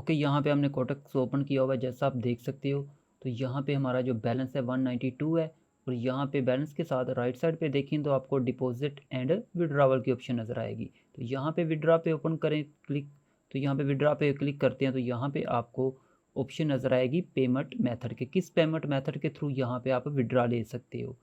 Okay, यहाँ पे हमने कोटेक्स ओपन किया हुआ है जैसा आप देख सकते हो। तो यहाँ पे हमारा जो बैलेंस है 192 है और यहाँ पे बैलेंस के साथ राइट साइड पे देखें तो आपको डिपॉजिट एंड विड्रॉवल की ऑप्शन नज़र आएगी। तो यहाँ पे विड्रॉ पे ओपन करें क्लिक, तो यहाँ पे विड्रॉ पे क्लिक करते हैं तो यहाँ पे आपको ऑप्शन नज़र आएगी पेमेंट मेथड के, किस पेमेंट मेथड के थ्रू यहाँ पे आप विड्रॉ ले सकते हो।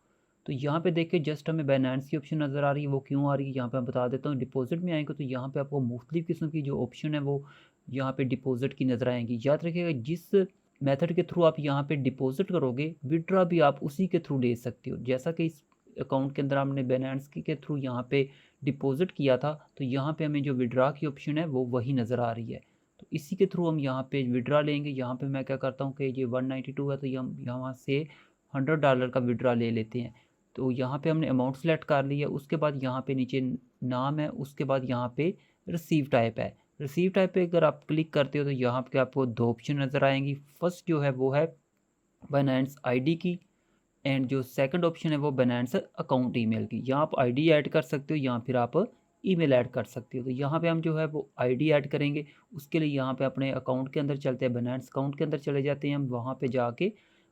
तो यहाँ पे देखिए जस्ट हमें बाइनेंस की ऑप्शन नज़र आ रही है, वो क्यों आ रही है यहाँ पे मैं बता देता हूँ। डिपॉजिट में आएंगे तो यहाँ पे आपको मुख्तलिफ़ किस्म की जो ऑप्शन है वो यहाँ पे डिपॉजिट की नज़र आएंगी। याद रखिएगा जिस मेथड के थ्रू आप यहाँ पे डिपॉजिट करोगे विड्रॉ भी आप उसी के थ्रू ले सकते हो। जैसा कि इस अकाउंट के अंदर हमने बाइनेंस के थ्रू यहाँ पे डिपॉजिट किया था तो यहाँ पे हमें जो विड्रॉ की ऑप्शन है वो वही नज़र आ रही है। तो इसी के थ्रू हम यहाँ पे विड्रॉ लेंगे। यहाँ पे मैं क्या करता हूँ कि ये 192 है तो हम यहाँ से $100 का विड्रॉ ले लेते हैं। तो यहाँ पे हमने अमाउंट सेलेक्ट कर लिया, उसके बाद यहाँ पे नीचे नाम है, उसके बाद यहाँ पे रिसीव टाइप है। रिसीव टाइप पे अगर आप क्लिक करते हो तो यहाँ पे आपको दो ऑप्शन नज़र आएंगी। फर्स्ट जो है वो है बाइनेंस आईडी की एंड जो सेकंड ऑप्शन है वो बाइनेंस अकाउंट ईमेल की। यहाँ आप आईडी ऐड कर सकते हो या फिर आप ईमेल ऐड कर सकते हो। तो यहाँ पे हम जो है वो आईडी ऐड करेंगे। उसके लिए यहाँ पे अपने अकाउंट के अंदर चलते हैं, बाइनेंस अकाउंट के अंदर चले जाते हैं हम, वहाँ पे जाके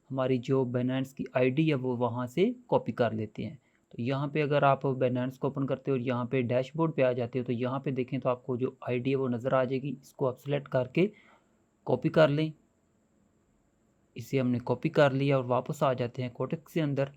हमारी जो बाइनेंस की आईडी है वो वहाँ से कॉपी कर लेते हैं। तो यहाँ पे अगर आप बाइनेंस को ओपन करते हो और यहाँ पे डैशबोर्ड पे आ जाते हो तो यहाँ पे देखें तो आपको जो आईडी है वो नज़र आ जाएगी। इसको आप सेलेक्ट करके कॉपी कर लें। इसे हमने कॉपी कर लिया और वापस आ जाते हैं कोटेक्स के अंदर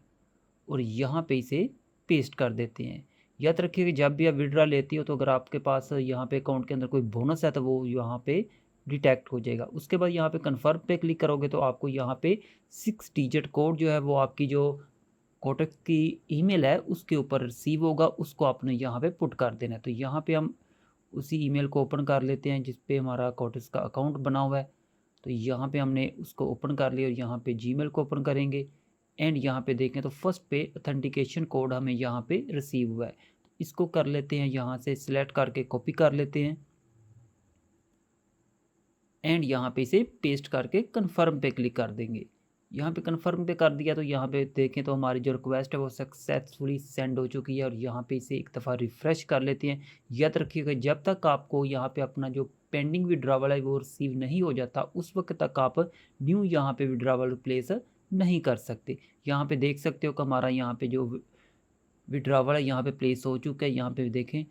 और यहाँ पे इसे पेस्ट कर देते हैं। याद रखिए कि जब भी आप विड्रॉ लेती हो तो अगर आपके पास यहाँ पे अकाउंट के अंदर कोई बोनस है तो वो यहाँ पे डिटेक्ट हो जाएगा। उसके बाद यहाँ पे कन्फर्म पे क्लिक करोगे तो आपको यहाँ पे 6 डिजिट कोड जो है वो आपकी जो कोटेक्स की ईमेल है उसके ऊपर रिसीव होगा, उसको आपने यहाँ पे पुट कर देना है। तो यहाँ पे हम उसी ईमेल को ओपन कर लेते हैं जिस पे हमारा कोटेक्स का अकाउंट बना हुआ है। तो यहाँ पे हमने उसको ओपन कर लिया और यहाँ पे जीमेल को ओपन करेंगे एंड यहाँ पे देखें तो फर्स्ट पे ऑथेंटिकेशन कोड हमें यहाँ पे रिसीव हुआ है। तो इसको कर लेते हैं, यहाँ से सिलेक्ट करके कॉपी कर लेते हैं एंड यहाँ पे इसे पेस्ट करके कन्फर्म पे क्लिक कर देंगे। यहाँ पे कन्फर्म पे कर दिया तो यहाँ पे देखें तो हमारी जो रिक्वेस्ट है वो सक्सेसफुली सेंड हो चुकी है और यहाँ पे इसे एक दफ़ा रिफ़्रेश कर लेते हैं। याद रखिएगा जब तक आपको यहाँ पे अपना जो पेंडिंग विड्रॉवल है वो रिसीव नहीं हो जाता उस वक्त तक आप न्यू यहाँ पे विड्रॉवल प्लेस नहीं कर सकते। यहाँ पे देख सकते हो कि हमारा यहाँ पे जो विड्रॉवल है यहाँ पे प्लेस हो चुका है। यहाँ पे देखें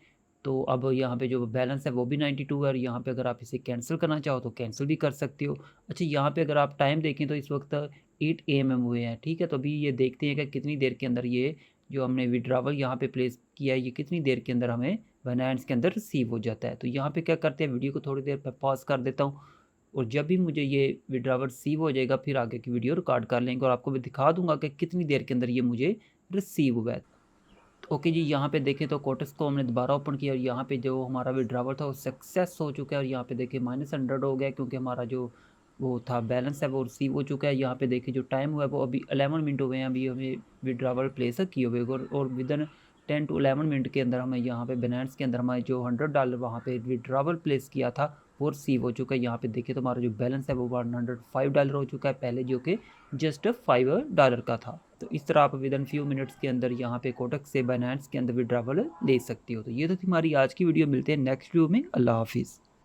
तो अब यहाँ पे जो बैलेंस है वो भी 92 है और यहाँ पे अगर आप इसे कैंसिल करना चाहो तो कैंसिल भी कर सकते हो। अच्छा, यहाँ पे अगर आप टाइम देखें तो इस वक्त 8 AM हुए हैं, ठीक है। तो अभी ये देखते हैं कि कितनी देर के अंदर ये जो हमने विड्रॉवल यहाँ पे प्लेस किया है ये कितनी देर के अंदर हमें बाइनेंस के अंदर रिसीव हो जाता है। तो यहाँ पे क्या करते हैं, वीडियो को थोड़ी देर पर पॉज कर देता हूँ और जब भी मुझे ये विड्रॉवल रिसीव हो जाएगा फिर आगे की वीडियो रिकॉर्ड कर लेंगे और आपको भी दिखा दूंगा कि कितनी देर के अंदर ये मुझे रिसीव हुआ है। ओके जी, यहाँ पे देखें तो कोटेक्स को हमने दोबारा ओपन किया और यहाँ पे जो हमारा विड्रॉवल था वो सक्सेस हो चुका है और यहाँ पे देखिए -100 हो गया क्योंकि हमारा जो वो था बैलेंस है वो रिसीव हो चुका है। यहाँ पे देखिए जो टाइम हुआ है वो अभी 11 मिनट हो गए हैं अभी हमें विड्रॉवल प्लेस किए हुए और विदिन 10 to 11 मिनट के अंदर हमें यहाँ पे बाइनेंस के अंदर हमारे जो $100 वहाँ पे विड्रॉवल प्लेस किया था वो रिसीव हो चुका है। यहाँ पे देखिए तो हमारा जो बैलेंस है वो $105 हो चुका है पहले जो कि जस्ट $5 का था। तो इस तरह आप विदिन फ्यू मिनट्स के अंदर यहाँ पे कोटेक्स से बाइनेंस के अंदर विड्रॉवल ले सकते हो। तो ये तो थी हमारी आज की वीडियो, मिलते हैं नेक्स्ट वीडियो में। अल्लाह हाफिज़।